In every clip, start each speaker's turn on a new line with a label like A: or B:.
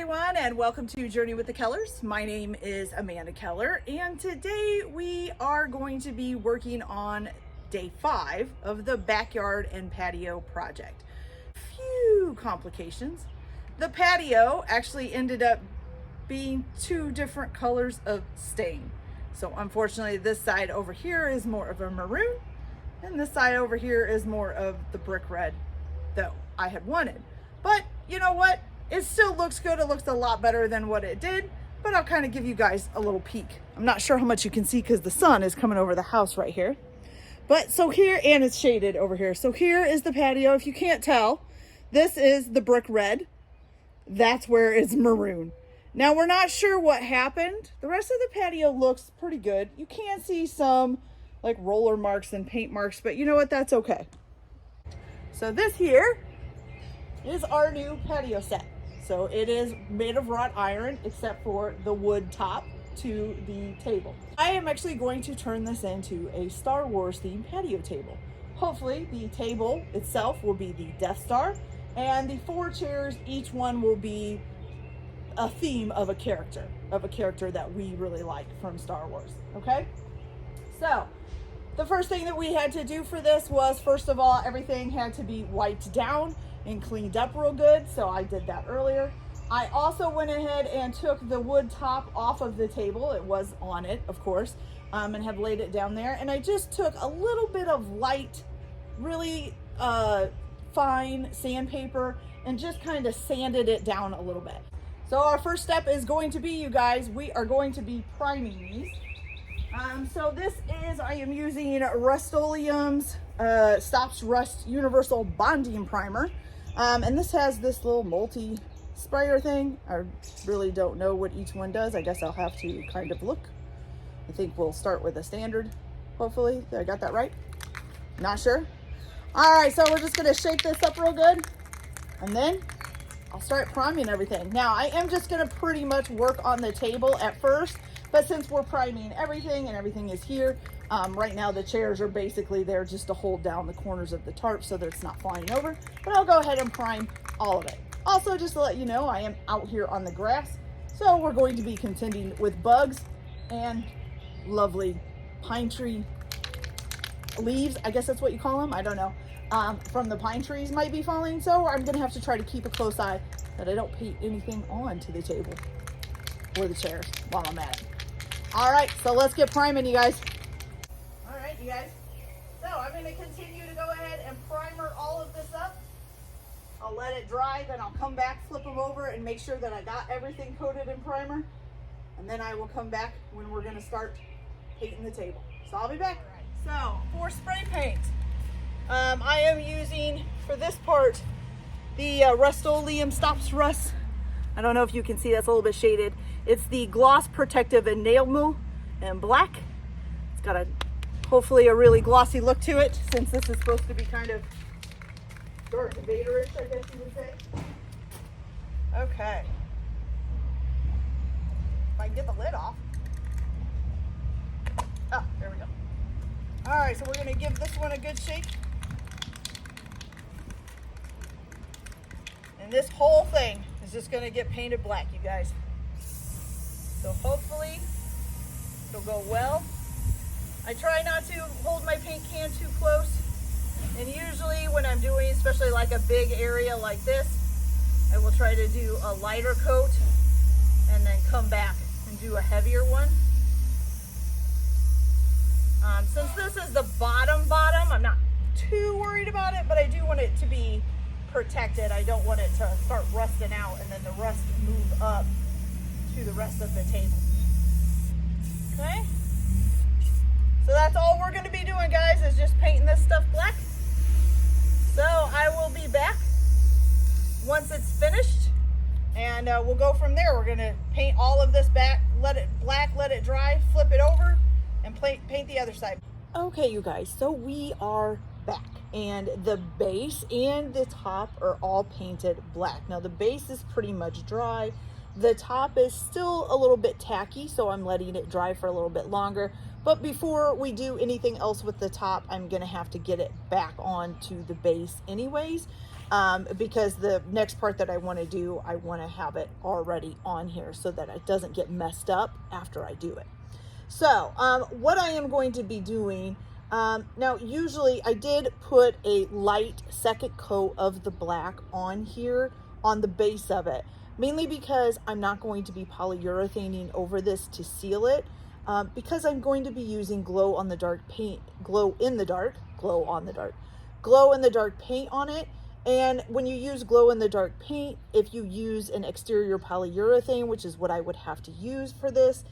A: everyone, and welcome to Journey with the Kellers. My name is Amanda Keller, and today we are going to be working on day 5 of the backyard and patio project. Few complications. The patio actually ended up being 2 different colors of stain. So unfortunately this side over here is more of a maroon, and this side over here is more of the brick red that I had wanted. But you know what? It still looks good. It looks a lot better than what it did, but I'll kind of give you guys a little peek. I'm not sure how much you can see because the sun is coming over the house right here. But so here, and it's shaded over here. So here is the patio. If you can't tell, this is the brick red. That's where it's maroon. Now we're not sure what happened. The rest of the patio looks pretty good. You can see some like roller marks and paint marks, but you know what? That's okay. So this here is our new patio set. So it is made of wrought iron except for the wood top to the table. I am actually going to turn this into a Star Wars themed patio table. Hopefully the table itself will be the Death Star, and the 4 chairs, each one will be a theme of a character that we really like from Star Wars. Okay, so the first thing that we had to do for this was, first of all, everything had to be wiped down and cleaned up real good, so I did that earlier. I also went ahead and took the wood top off of the table. It was on it, of course, and have laid it down there, and I just took a little bit of light, really fine sandpaper and just kind of sanded it down a little bit. So our first step is going to be, you guys, we are going to be priming these. So this is, I am using Rust-Oleum's Stops Rust Universal Bonding Primer. And this has this little multi-sprayer thing. I really don't know what each one does. I guess I'll have to kind of look. I think we'll start with a standard, hopefully. Did I got that right? Not sure. All right, so we're just gonna shake this up real good, and then I'll start priming everything. Now, I am just gonna pretty much work on the table at first, but since we're priming everything and everything is here, right now the chairs are basically there just to hold down the corners of the tarp so that it's not flying over, but I'll go ahead and prime all of it. Also, just to let you know, I am out here on the grass, so we're going to be contending with bugs and lovely pine tree leaves, I guess that's what you call them, I don't know, from the pine trees might be falling, so I'm gonna have to try to keep a close eye that I don't paint anything onto the table or the chairs while I'm at it. All right, so let's get priming, you guys. All right, you guys. So I'm going to continue to go ahead and primer all of this up. I'll let it dry, then I'll come back, flip them over, and make sure that I got everything coated in primer. And then I will come back when we're going to start painting the table. So I'll be back. All right, so for spray paint, I am using, for this part, the Rust-Oleum Stops Rust. I don't know if you can see, that's a little bit shaded. It's the Gloss Protective Enamel in black. It's got a hopefully a really glossy look to it, since this is supposed to be kind of Darth Vader-ish, I guess you would say. Okay. If I can get the lid off. Oh, there we go. All right, so we're gonna give this one a good shake. And this whole thing is just gonna get painted black, you guys. So hopefully it'll go well. I try not to hold my paint can too close. And usually when I'm doing, especially like a big area like this, I will try to do a lighter coat and then come back and do a heavier one. Since this is the bottom, I'm not too worried about it, but I do want it to be protected. I don't want it to start rusting out and then the rust move up to the rest of the table. Okay, so that's all we're going to be doing, guys, is just painting this stuff black. So I will be back once it's finished, and we'll go from there. We're going to paint all of this back, let it black, let it dry, flip it over, and paint the other side. Okay, you guys, so we are back, and the base and the top are all painted black. Now the base is pretty much dry. The top is still a little bit tacky, so I'm letting it dry for a little bit longer. But before we do anything else with the top, I'm gonna have to get it back onto the base anyways. because the next part that I want to do, I want to have it already on here so that it doesn't get messed up after I do it. So what I am going to be doing, now usually I did put a light second coat of the black on here on the base of it, mainly because I'm not going to be polyurethaning over this to seal it, because I'm going to be using glow in the dark paint on it. And when you use glow in the dark paint, if you use an exterior polyurethane, which is what I would have to use for this,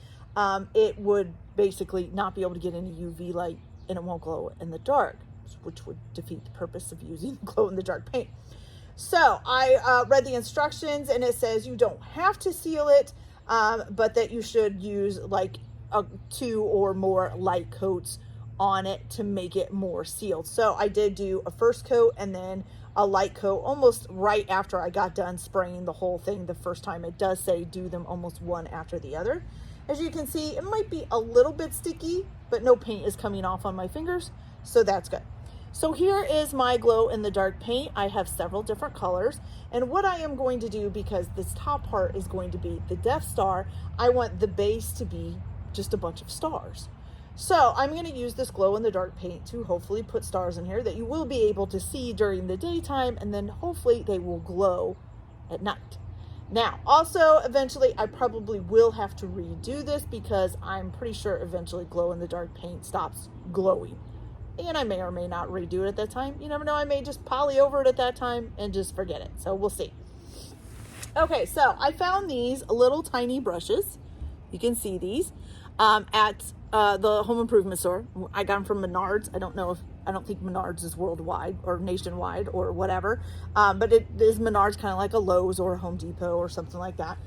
A: it would basically not be able to get any UV light and it won't glow in the dark, which would defeat the purpose of using glow in the dark paint. So I read the instructions and it says you don't have to seal it, but that you should use like 2 or more light coats on it to make it more sealed. So I did do a first coat and then a light coat almost right after I got done spraying the whole thing the first time. It does say do them almost one after the other. As you can see, it might be a little bit sticky, but no paint is coming off on my fingers, so that's good. So here is my glow in the dark paint. I have several different colors, and what I am going to do, because this top part is going to be the Death Star, I want the base to be just a bunch of stars. So I'm going to use this glow in the dark paint to hopefully put stars in here that you will be able to see during the daytime, and then hopefully they will glow at night. Now, also, eventually I probably will have to redo this because I'm pretty sure eventually glow in the dark paint stops glowing. And I may or may not redo it at that time. You never know, I may just poly over it at that time and just forget it. So we'll see. Okay, so I found these little tiny brushes. You can see these at the home improvement store. I got them from Menards. I don't think Menards is worldwide or nationwide or whatever, but it is Menards, kind of like a Lowe's or a Home Depot or something like that.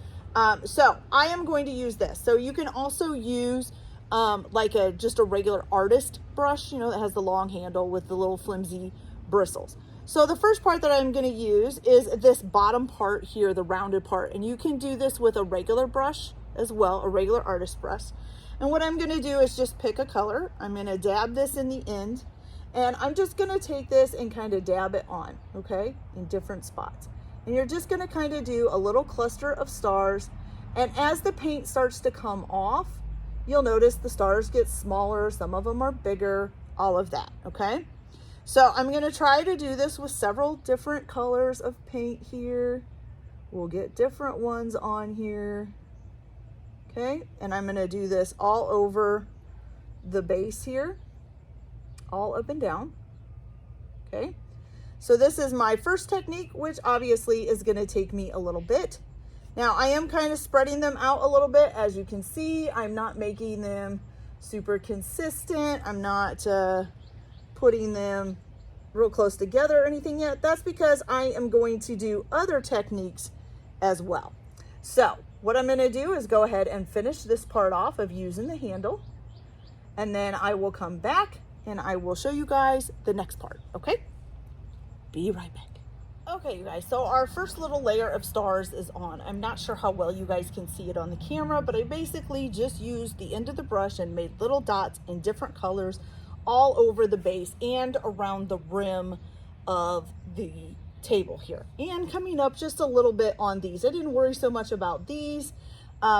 A: So I am going to use this. So you can also use like just a regular artist brush, you know, that has the long handle with the little flimsy bristles. So the first part that I'm going to use is this bottom part here, the rounded part, and you can do this with a regular brush as well, a regular artist brush. And what I'm going to do is just pick a color. I'm going to dab this in the end, and I'm just going to take this and kind of dab it on, okay, in different spots. And you're just going to kind of do a little cluster of stars, and as the paint starts to come off, you'll notice the stars get smaller, some of them are bigger, all of that, okay? So I'm going to try to do this with several different colors of paint here. We'll get different ones on here. Okay, and I'm going to do this all over the base here, all up and down. Okay, so this is my first technique, which obviously is going to take me a little bit. Now I am kind of spreading them out a little bit. As you can see, I'm not making them super consistent. I'm not putting them real close together or anything yet. That's because I am going to do other techniques as well. So what I'm going to do is go ahead and finish this part off of using the handle, and then I will come back and I will show you guys the next part. Okay, be right back. Okay, you guys, so our first little layer of stars is on. I'm not sure how well you guys can see it on the camera, but I basically just used the end of the brush and made little dots in different colors all over the base and around the rim of the table here, and coming up just a little bit on these. I didn't worry so much about these,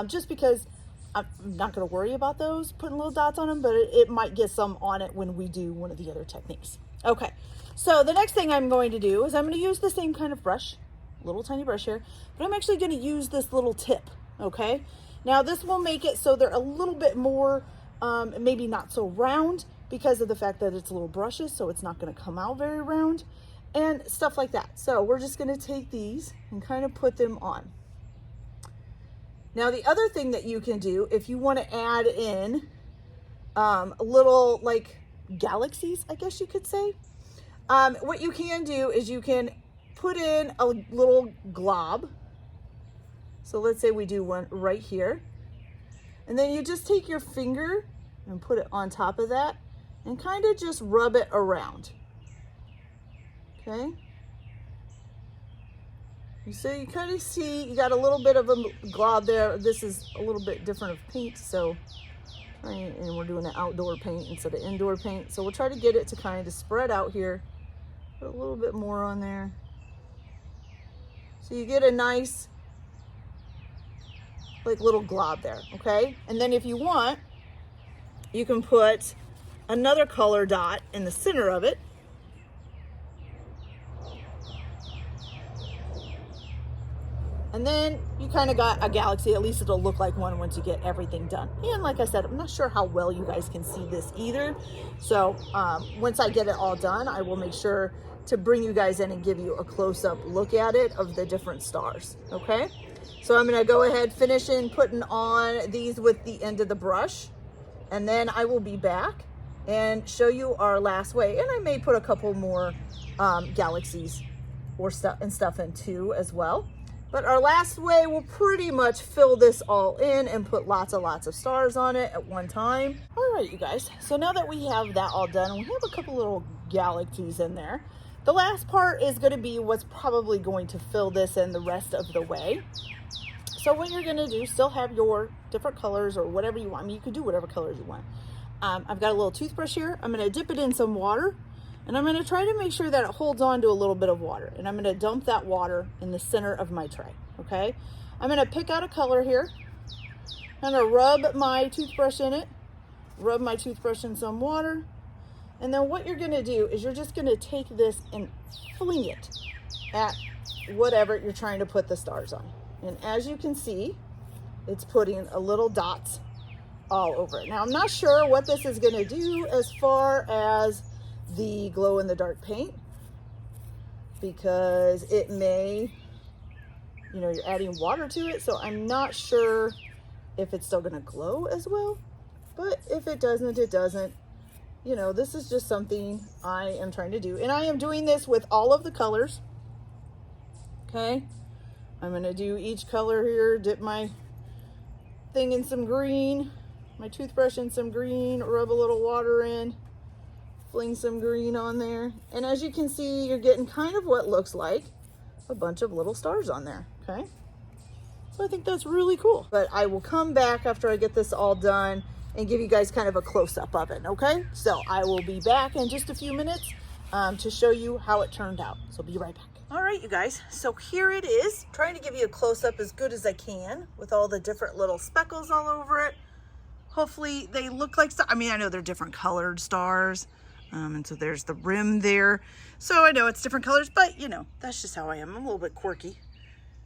A: just because I'm not going to worry about those, putting little dots on them, but it might get some on it when we do one of the other techniques. Okay, so the next thing I'm going to do is I'm going to use the same kind of brush, little tiny brush here, but I'm actually going to use this little tip. Okay, now this will make it so they're a little bit more, maybe not so round, because of the fact that it's little brushes, so it's not going to come out very round and stuff like that. So we're just going to take these and kind of put them on. Now the other thing that you can do, if you want to add in little like galaxies, I guess you could say, what you can do is you can put in a little glob. So let's say we do one right here, and then you just take your finger and put it on top of that and kind of just rub it around. Okay, so you kind of see you got a little bit of a glob there. This is a little bit different of paint, so and we're doing an outdoor paint instead of indoor paint, so we'll try to get it to kind of spread out here. Put a little bit more on there. So you get a nice like little glob there, okay? And then if you want, you can put another color dot in the center of it. And then you kind of got a galaxy. At least it'll look like one once you get everything done. And like I said, I'm not sure how well you guys can see this either. So once I get it all done, I will make sure to bring you guys in and give you a close-up look at it of the different stars, okay? So I'm gonna go ahead, finishing putting on these with the end of the brush, and then I will be back and show you our last way. And I may put a couple more galaxies or stuff in too as well. But our last way will pretty much fill this all in and put lots of stars on it at one time. All right, you guys, so now that we have that all done, we have a couple little galaxies in there. The last part is gonna be what's probably going to fill this in the rest of the way. So what you're gonna do, still have your different colors or whatever you want. I mean, you can do whatever colors you want. I've got a little toothbrush here. I'm gonna dip it in some water, and I'm gonna try to make sure that it holds on to a little bit of water. And I'm gonna dump that water in the center of my tray, okay? I'm gonna pick out a color here. I'm gonna rub my toothbrush in it, rub my toothbrush in some water. And then what you're gonna do is you're just gonna take this and fling it at whatever you're trying to put the stars on. And as you can see, it's putting a little dots all over it. Now, I'm not sure what this is gonna do as far as the glow in the dark paint, because it may, you know, you're adding water to it. So I'm not sure if it's still gonna glow as well, but if it doesn't, it doesn't. You know, this is just something I am trying to do. And I am doing this with all of the colors, okay? I'm gonna do each color here, dip my thing in some green, my toothbrush in some green, rub a little water in, fling some green on there. And as you can see, you're getting kind of what looks like a bunch of little stars on there, okay? So I think that's really cool. But I will come back after I get this all done and give you guys kind of a close-up of it, okay? So I will be back in just a few minutes to show you how it turned out. So be right back. All right, you guys, so here it is. Trying to give you a close-up as good as I can with all the different little speckles all over it. Hopefully they look like stars. I mean, I know they're different colored stars. And so there's the rim there. So I know it's different colors, but you know, that's just how I am. I'm a little bit quirky.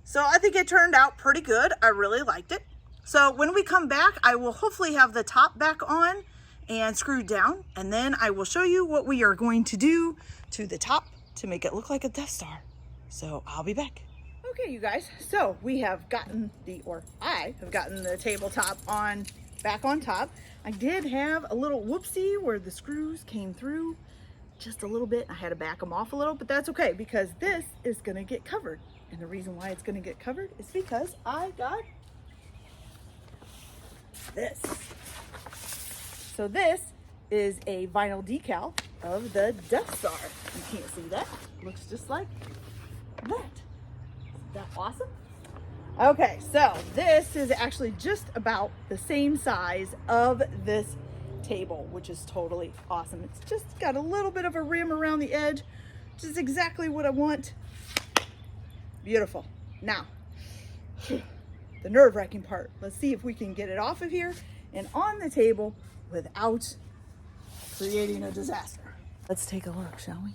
A: So I think it turned out pretty good. I really liked it. So when we come back, I will hopefully have the top back on and screwed down. And then I will show you what we are going to do to the top to make it look like a Death Star. So I'll be back. Okay, you guys, so we have gotten I have gotten the tabletop back on top. I did have a little whoopsie where the screws came through just a little bit. I had to back them off a little, but that's okay because this is gonna get covered. And the reason why it's gonna get covered is because I got this. So this is a vinyl decal of the Death Star. You can't see that. It looks just like that. Isn't that awesome? Okay, so this is actually just about the same size of this table, which is totally awesome. It's just got a little bit of a rim around the edge, which is exactly what I want. Beautiful. Now, the nerve-wracking part. Let's see if we can get it off of here and on the table without creating a disaster. Let's take a look, shall we?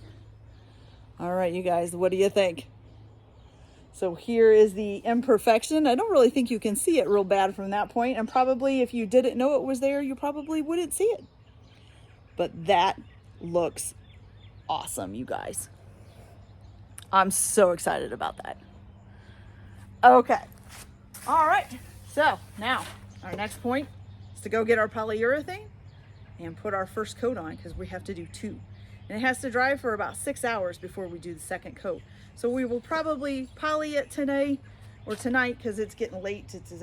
A: All right, you guys, what do you think? So here is the imperfection. I don't really think you can see it real bad from that point, and probably if you didn't know it was there, you probably wouldn't see it. But that looks awesome, you guys. I'm so excited about that. Okay. All right, so now our next point is to go get our polyurethane and put our first coat on, because we have to do 2. And it has to dry for about 6 hours before we do the second coat. So we will probably poly it today or tonight because it's getting late. It's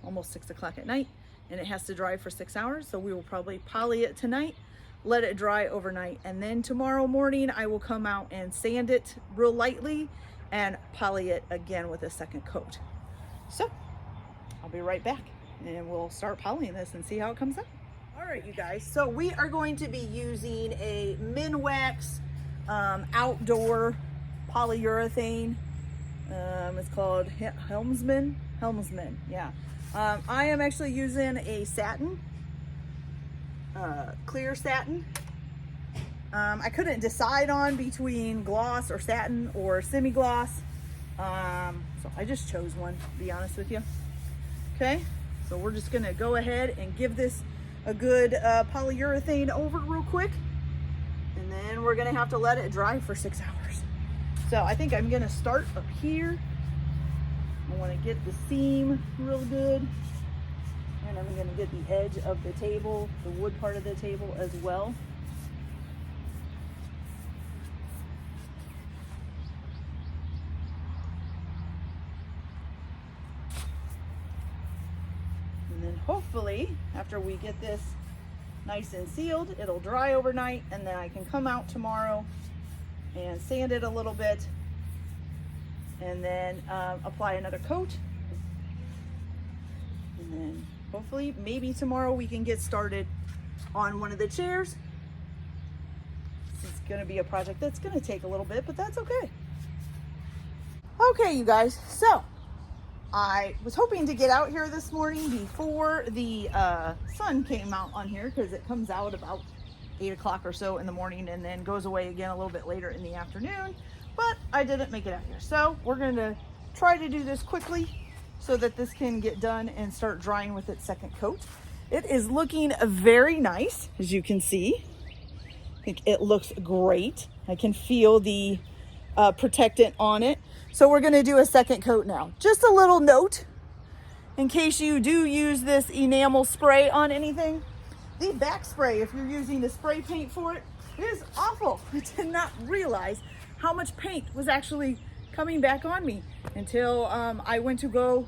A: almost 6 o'clock at night and it has to dry for 6 hours. So we will probably poly it tonight, let it dry overnight. And then tomorrow morning I will come out and sand it real lightly and poly it again with a second coat. So I'll be right back and we'll start polying this and see how it comes out. All right, you guys, so we are going to be using a Minwax outdoor polyurethane It's called Helmsman, yeah. I am actually using a satin, clear satin. I couldn't decide on between gloss or satin or semi-gloss. So I just chose one, to be honest with you. Okay, so we're just gonna go ahead and give this a good polyurethane over real quick. And then we're gonna have to let it dry for 6 hours. So I think I'm gonna start up here. I wanna get the seam real good. And I'm gonna get the edge of the table, the wood part of the table as well. And then hopefully, after we get this nice and sealed, it'll dry overnight, and then I can come out tomorrow and sand it a little bit, and then apply another coat. And then hopefully, maybe tomorrow we can get started on one of the chairs. This is gonna be a project that's gonna take a little bit, but that's okay. Okay, you guys, so I was hoping to get out here this morning before the sun came out on here, because it comes out about 8 o'clock or so in the morning and then goes away again a little bit later in the afternoon, but I didn't make it out here. So we're going to try to do this quickly so that this can get done and start drying with its second coat. It is looking very nice, as you can see. I think it looks great. I can feel the protectant on it. So we're going to do a second coat now. Just a little note, in case you do use this enamel spray on anything, the back spray, if you're using the spray paint for it, is awful. I did not realize how much paint was actually coming back on me until I went to go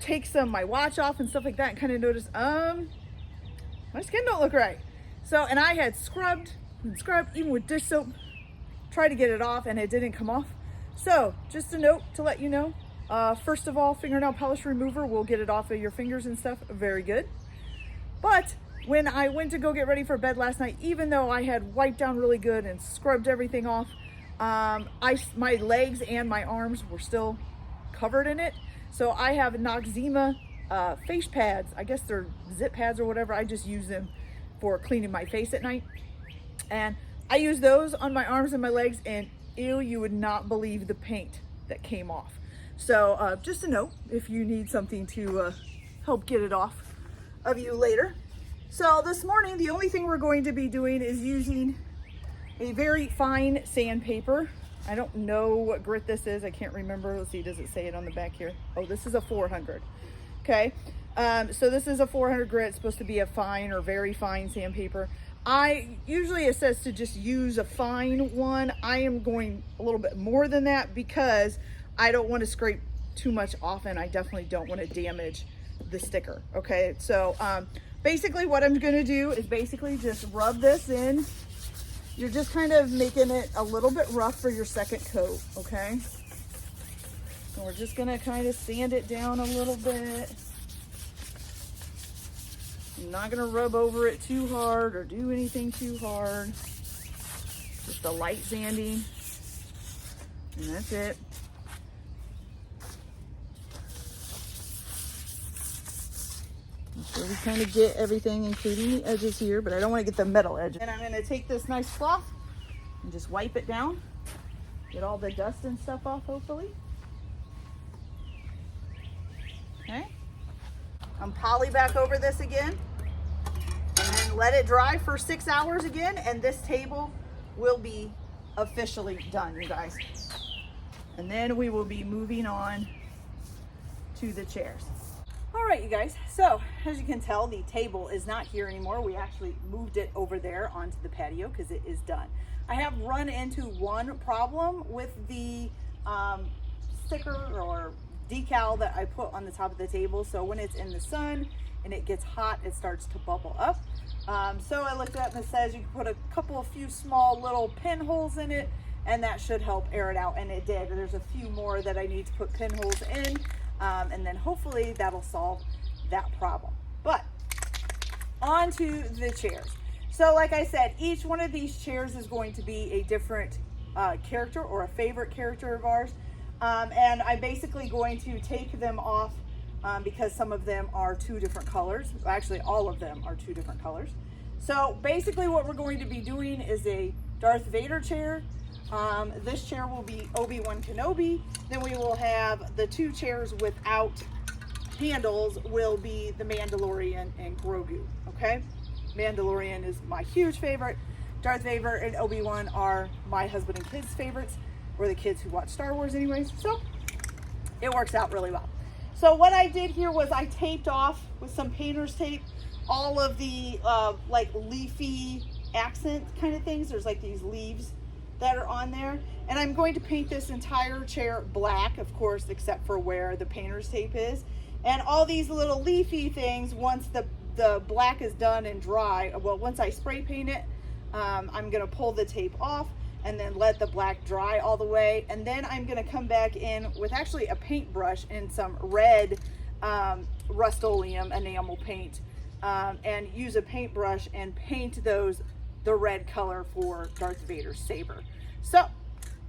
A: take my watch off and stuff like that, and kind of noticed, my skin don't look right. So, and I had scrubbed and scrubbed, even with dish soap, tried to get it off, and it didn't come off. So just a note to let you know, first of all, fingernail polish remover will get it off of your fingers and stuff. Very good. But when I went to go get ready for bed last night, even though I had wiped down really good and scrubbed everything off, my legs and my arms were still covered in it. So I have Noxzema face pads. I guess they're zip pads or whatever. I just use them for cleaning my face at night. And I use those on my arms and my legs, and ew, you would not believe the paint that came off. So just a note, if you need something to help get it off of you later. So this morning, the only thing we're going to be doing is using a very fine sandpaper. I don't know what grit this is. I can't remember. Let's see, does it say it on the back here? Oh, this is a 400. Okay, so this is a 400 grit. It's supposed to be a fine or very fine sandpaper. Usually it says to just use a fine one. I am going a little bit more than that because I don't want to scrape too much off, and I definitely don't want to damage the sticker. Okay, so basically what I'm going to do is basically just rub this in. You're just kind of making it a little bit rough for your second coat. Okay, so we're just going to kind of sand it down a little bit. I'm not going to rub over it too hard or do anything too hard. Just a light sanding, and that's it. So we kind of get everything, including the edges here, but I don't want to get the metal edge. And I'm going to take this nice cloth and just wipe it down. Get all the dust and stuff off, hopefully. Okay. I'm poly back over this again. And then let it dry for 6 hours again, and this table will be officially done, you guys. And then we will be moving on to the chairs. All right, you guys, so as you can tell, the table is not here anymore. We actually moved it over there onto the patio because it is done. I have run into one problem with the sticker or decal that I put on the top of the table. So when it's in the sun and it gets hot, it starts to bubble up. So I looked up and it says you can put a few small little pinholes in it, and that should help air it out, and it did. There's a few more that I need to put pinholes in. And then hopefully that'll solve that problem. But on to the chairs. So like I said, each one of these chairs is going to be a different character or a favorite character of ours. And I'm basically going to take them off because some of them are two different colors. Actually, all of them are two different colors. So basically what we're going to be doing is a Darth Vader chair. This chair will be Obi-Wan Kenobi. Then we will have the two chairs without handles will be the Mandalorian and Grogu, okay? Mandalorian is my huge favorite. Darth Vader and Obi-Wan are my husband and kids' favorites, or the kids who watch Star Wars anyways, so it works out really well. So what I did here was I taped off with some painter's tape all of the like leafy accent kind of things. There's like these leaves that are on there, and I'm going to paint this entire chair black, of course, except for where the painter's tape is. And all these little leafy things, once the black is done and dry, well, once I spray paint it, I'm gonna pull the tape off and then let the black dry all the way. And then I'm gonna come back in with actually a paintbrush and some red Rust-Oleum enamel paint and use a paintbrush and paint the red color for Darth Vader's saber. So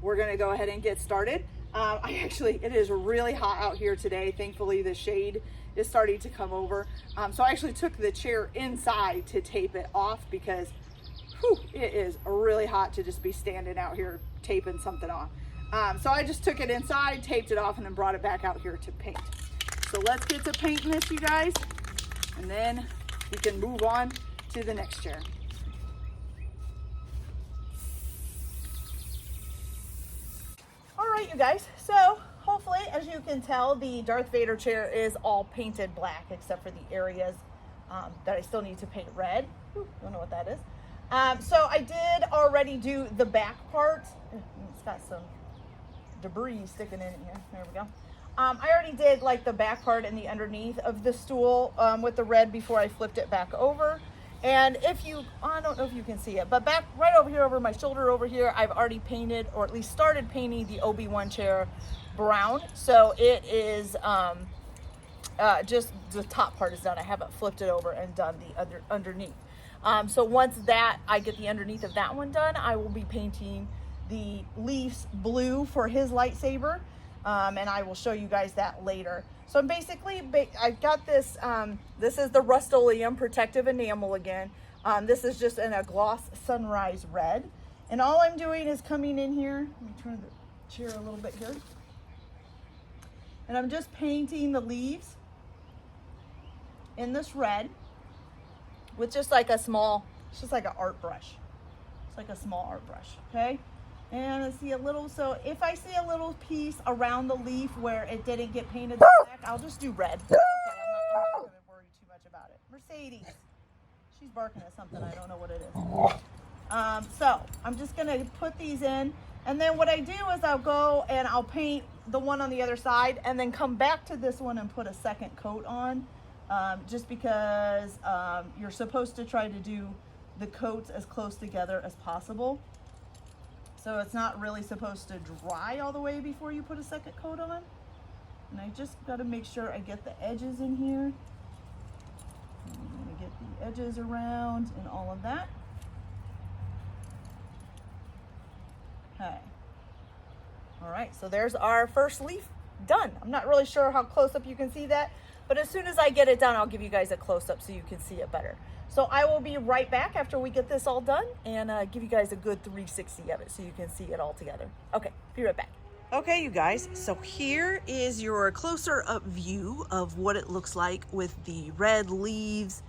A: we're gonna go ahead and get started. It is really hot out here today. Thankfully the shade is starting to come over. So I actually took the chair inside to tape it off because it is really hot to just be standing out here taping something off. So I just took it inside, taped it off, and then brought it back out here to paint. So let's get to painting this, you guys, and then we can move on to the next chair. All right, you guys, so hopefully, as you can tell, the Darth Vader chair is all painted black except for the areas that I still need to paint red. Don't know what that is. So I did already do the back part. It's got some debris sticking in it here. There we go. I already did like the back part and the underneath of the stool with the red before I flipped it back over. And if you, I don't know if you can see it, but back right over here, over my shoulder over here, I've already painted, or at least started painting, the Obi-Wan chair brown. So it is just the top part is done. I haven't flipped it over and done the underneath. So once I get the underneath of that one done, I will be painting the leaves blue for his lightsaber. And I will show you guys that later. So I'm basically, I've got this, this is the Rust-Oleum protective enamel again. This is just in a gloss sunrise red. And all I'm doing is coming in here, let me turn the chair a little bit here. And I'm just painting the leaves in this red with just like a small, it's just like an art brush. It's like a small art brush, okay? And I see a little, so if I see a little piece around the leaf where it didn't get painted black, I'll just do red. Okay, I'm not going to worry too much about it. Mercedes, she's barking at something, I don't know what it is. So I'm just going to put these in, and then what I do is I'll go and I'll paint the one on the other side and then come back to this one and put a second coat on, just because you're supposed to try to do the coats as close together as possible. So it's not really supposed to dry all the way before you put a second coat on. And I just got to make sure I get the edges in here. I'm going to get the edges around and all of that. Okay. All right, so there's our first leaf done. I'm not really sure how close up you can see that, but as soon as I get it done, I'll give you guys a close up so you can see it better. So I will be right back after we get this all done and give you guys a good 360 of it so you can see it all together. Okay, be right back. Okay, you guys, so here is your closer up view of what it looks like with the red leaves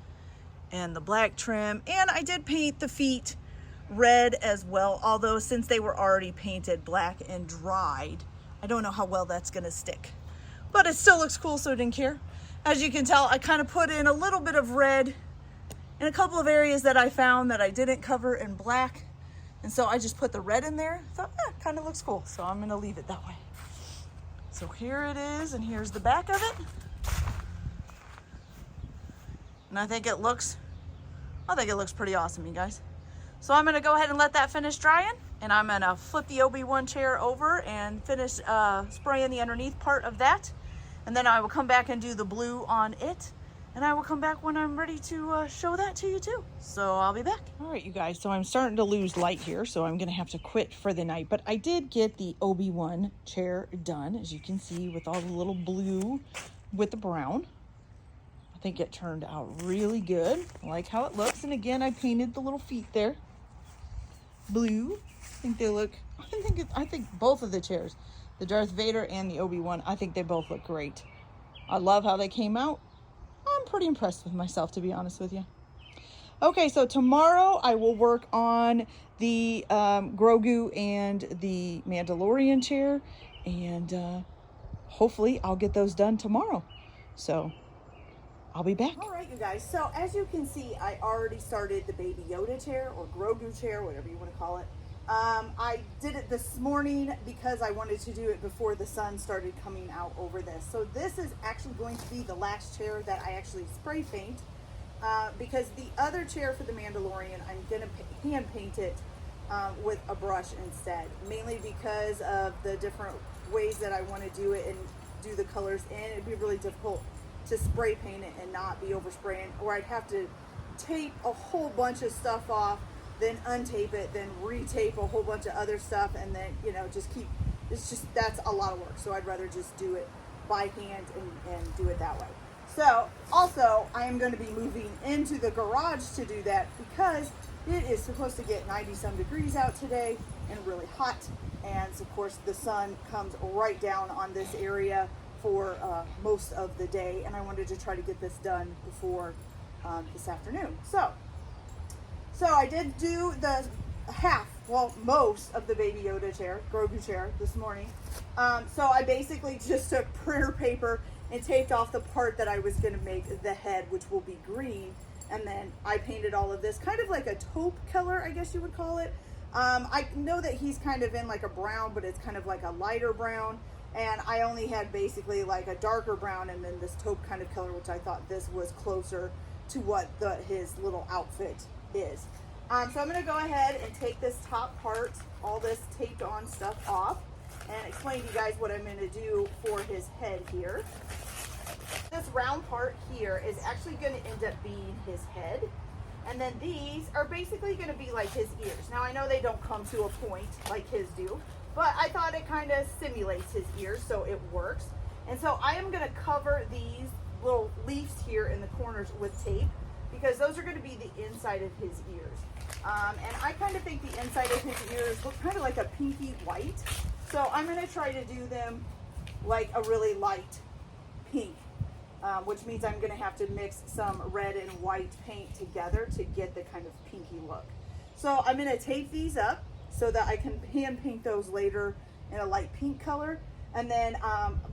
A: and the black trim. And I did paint the feet red as well, although since they were already painted black and dried, I don't know how well that's gonna stick. But it still looks cool, so I didn't care. As you can tell, I kind of put in a little bit of red in a couple of areas that I found that I didn't cover in black. And so I just put the red in there. Thought, kind of looks cool. So I'm gonna leave it that way. So here it is, and here's the back of it. And I think it looks pretty awesome, you guys. So I'm gonna go ahead and let that finish drying, and I'm gonna flip the Obi-Wan chair over and finish spraying the underneath part of that. And then I will come back and do the blue on it. and I will come back when I'm ready to show that to you too. So I'll be back. All right, you guys, so I'm starting to lose light here, so I'm gonna have to quit for the night, but I did get the Obi-Wan chair done, as you can see, with all the little blue with the brown. I think it turned out really good. I like how it looks, and again, I painted the little feet there blue. I think they look, I think both of the chairs, the Darth Vader and the Obi-Wan, I think they both look great. I love how they came out. I'm pretty impressed with myself, to be honest with you. Okay, so tomorrow I will work on the Grogu and the Mandalorian chair, and hopefully I'll get those done tomorrow. So I'll be back. All right, you guys. So as you can see, I already started the Baby Yoda chair or Grogu chair, whatever you want to call it. I did it this morning because I wanted to do it before the sun started coming out over this. So this is actually going to be the last chair that I actually spray paint because the other chair for the Mandalorian, I'm going to hand paint it with a brush instead, mainly because of the different ways that I want to do it and do the colors in. It'd be really difficult to spray paint it and not be overspraying, or I'd have to tape a whole bunch of stuff off, then untape it, then retape a whole bunch of other stuff, and then, you know, just keep, that's a lot of work. So I'd rather just do it by hand and do it that way. So also I am going to be moving into the garage to do that because it is supposed to get 90 some degrees out today and really hot. And of course the sun comes right down on this area for most of the day, and I wanted to try to get this done before this afternoon. So I did do the most of the Baby Yoda chair, Grogu chair, this morning. So I basically just took printer paper and taped off the part that I was going to make the head, which will be green, and then I painted all of this kind of like a taupe color, I guess you would call it. I know that he's kind of in like a brown, but it's kind of like a lighter brown, and I only had basically like a darker brown and then this taupe kind of color, which I thought this was closer to what his little outfit is. So I'm going to go ahead and take this top part, all this taped on stuff off, and explain to you guys what I'm going to do for his head here. This round part here is actually going to end up being his head, and then these are basically going to be like his ears. Now I know they don't come to a point like his do, but I thought it kind of simulates his ears, so it works. And so I am going to cover these little leaves here in the corners with tape, because those are going to be the inside of his ears. And I kind of think the inside of his ears look kind of like a pinky white. So I'm going to try to do them like a really light pink, which means I'm going to have to mix some red and white paint together to get the kind of pinky look. So I'm going to tape these up so that I can hand paint those later in a light pink color. And then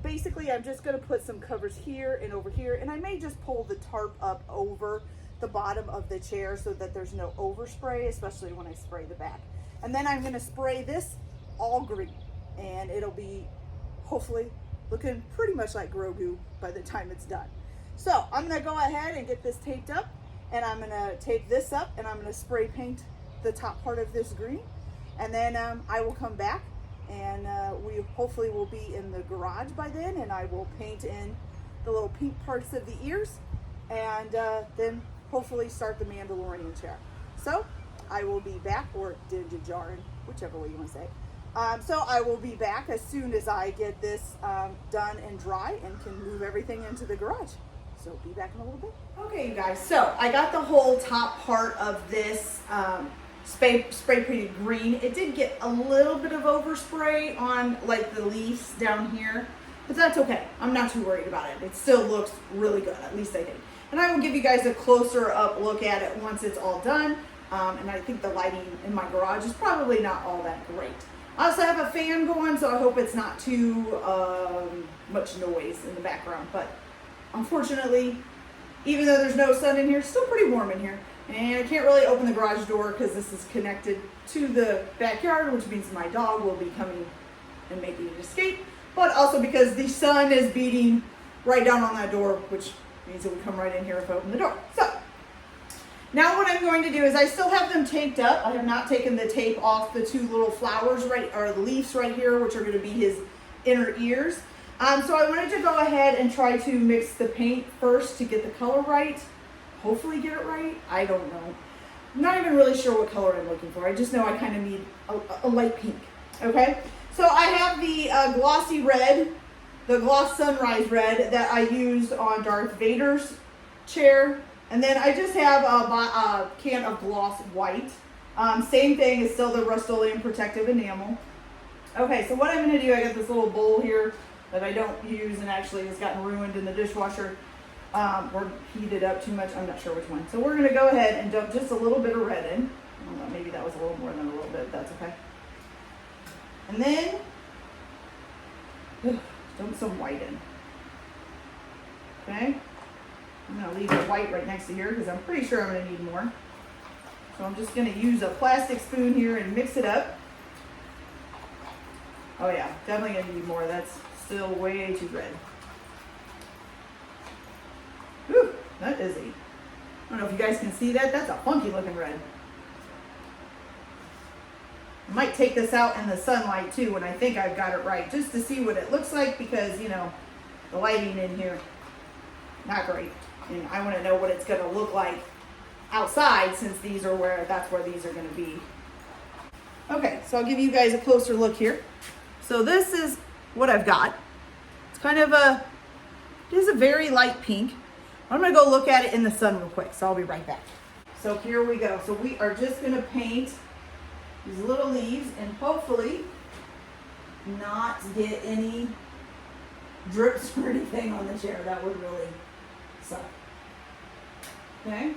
A: basically I'm just going to put some covers here and over here, and I may just pull the tarp up over the bottom of the chair so that there's no overspray, especially when I spray the back. And then I'm going to spray this all green, and it'll be hopefully looking pretty much like Grogu by the time it's done. So I'm going to go ahead and get this taped up, and I'm going to tape this up, and I'm going to spray paint the top part of this green, and then I will come back, and we hopefully will be in the garage by then, and I will paint in the little pink parts of the ears, and then hopefully start the Mandalorian chair. So I will be back, or Din Djarin, whichever way you want to say. So I will be back as soon as I get this done and dry and can move everything into the garage. So be back in a little bit. Okay, you guys, so I got the whole top part of this spray painted green. It did get a little bit of overspray on like the leaves down here, but that's okay. I'm not too worried about it. It still looks really good, at least I think. And I will give you guys a closer up look at it once it's all done. And I think the lighting in my garage is probably not all that great. I also have a fan going, so I hope it's not too much noise in the background. But unfortunately, even though there's no sun in here, it's still pretty warm in here. And I can't really open the garage door because this is connected to the backyard, which means my dog will be coming and making an escape. But also because the sun is beating right down on that door, which means it would come right in here if I open the door. So now what I'm going to do is I still have them taped up. I have not taken the tape off the two little flowers or the leaves right here, which are going to be his inner ears. So I wanted to go ahead and try to mix the paint first to get the color right. Hopefully get it right. I don't know. I'm not even really sure what color I'm looking for. I just know I kind of need a light pink. Okay. So I have the glossy red, the gloss sunrise red that I used on Darth Vader's chair. And then I just have a can of gloss white. Same thing, is still the Rust-Oleum protective enamel. Okay, so what I'm going to do, I got this little bowl here that I don't use and actually has gotten ruined in the dishwasher or heated up too much. I'm not sure which one. So we're going to go ahead and dump just a little bit of red in. I don't know, maybe that was a little more than a little bit. That's okay. And then dump some white in. Okay. I'm going to leave the white right next to here because I'm pretty sure I'm going to need more. So I'm just going to use a plastic spoon here and mix it up. Oh yeah, definitely going to need more. That's still way too red. Whew, that is I don't know if you guys can see that. That's a funky looking red. I might take this out in the sunlight too when I think I've got it right, just to see what it looks like because, you know, the lighting in here, not great. And I want to know what it's going to look like outside since these are that's where these are going to be. Okay, so I'll give you guys a closer look here. So this is what I've got. It's kind of it is a very light pink. I'm going to go look at it in the sun real quick, so I'll be right back. So here we go. So we are just going to paint these little leaves and hopefully not get any drips or anything on the chair. That would really suck. Okay.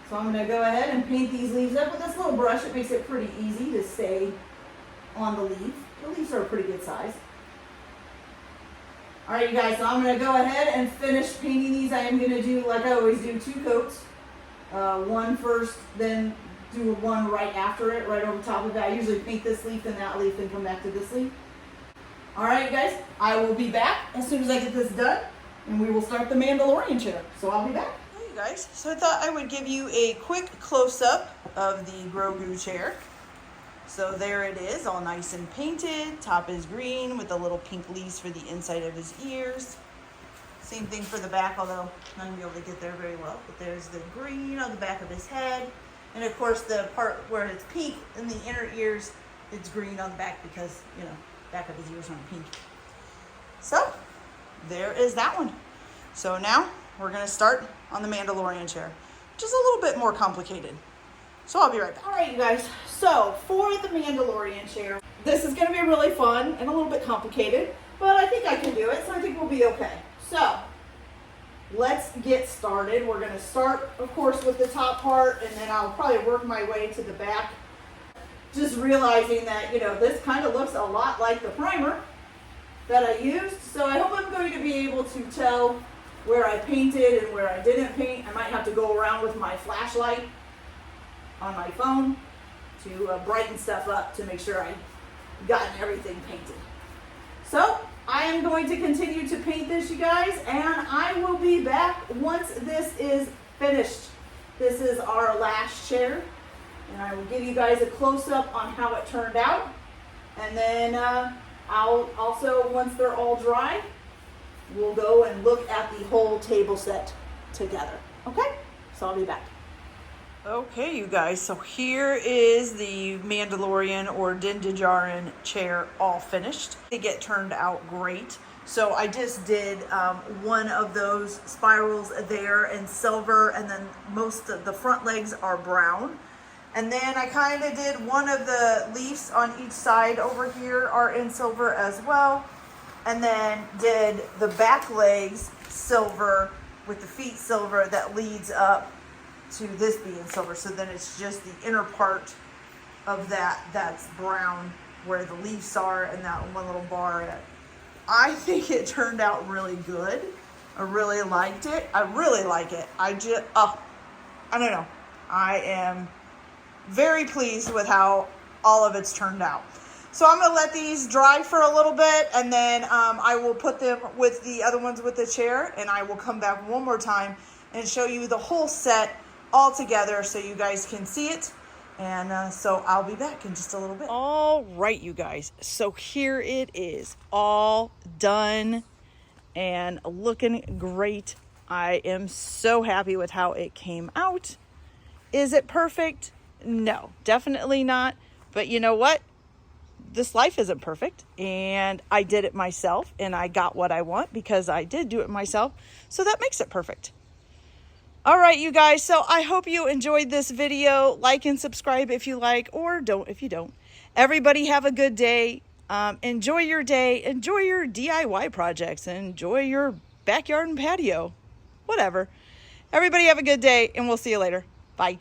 A: So I'm going to go ahead and paint these leaves up with this little brush. It makes it pretty easy to stay on the leaf. The leaves are a pretty good size. All right, you guys, so I'm going to go ahead and finish painting these. I am going to do, like I always do, 2 coats. One first, then do one right after it, right over top of it. I usually paint this leaf and that leaf and come back to this leaf. All right, you guys, I will be back as soon as I get this done, and we will start the Mandalorian chair. So I'll be back. Hey, you guys, so I thought I would give you a quick close-up of the Grogu chair. So there it is, all nice and painted. Top is green with the little pink leaves for the inside of his ears. Same thing for the back, although I'm not going to be able to get there very well. But there's the green on the back of his head. And of course, the part where it's pink in the inner ears, it's green on the back because, you know, back of his ears aren't pink. So there is that one. So now we're going to start on the Mandalorian chair, which is a little bit more complicated. So I'll be right back. All right, you guys. So for the Mandalorian chair, this is going to be really fun and a little bit complicated, but I think I can do it, so I think we'll be okay. So let's get started. We're going to start, of course, with the top part, and then I'll probably work my way to the back. Just realizing that, you know, this kind of looks a lot like the primer that I used. So I hope I'm going to be able to tell where I painted and where I didn't paint. I might have to go around with my flashlight on my phone to brighten stuff up to make sure I've gotten everything painted. So I am going to continue to paint this, you guys, and I will be back once this is finished. This is our last chair, and I will give you guys a close-up on how it turned out. And then I'll also, once they're all dry, we'll go and look at the whole table set together. Okay? So I'll be back. Okay, you guys, so here is the Mandalorian or Din Djarin chair all finished. They get turned out great. So I just did one of those spirals there in silver, and then most of the front legs are brown. And then I kind of did one of the leaves on each side over here are in silver as well. And then did the back legs silver with the feet silver that leads up to this being silver. So then it's just the inner part of that's brown where the leaves are and that one little bar at. I think it turned out really good. I really liked it. I really like it. I don't know. I am very pleased with how all of it's turned out. So I'm going to let these dry for a little bit, and then I will put them with the other ones with the chair, and I will come back one more time and show you the whole set all together so you guys can see it And so I'll be back in just a little bit. All right, you guys. So here it is, all done and looking great. I am so happy with how it came out. Is it perfect? No, definitely not. But you know what? This life isn't perfect, and I did it myself, and I got what I want because I did do it myself. So that makes it perfect. All right, you guys. So I hope you enjoyed this video. Like and subscribe if you like, or don't if you don't. Everybody have a good day. Enjoy your day. Enjoy your DIY projects. Enjoy your backyard and patio. Whatever. Everybody have a good day, and we'll see you later. Bye.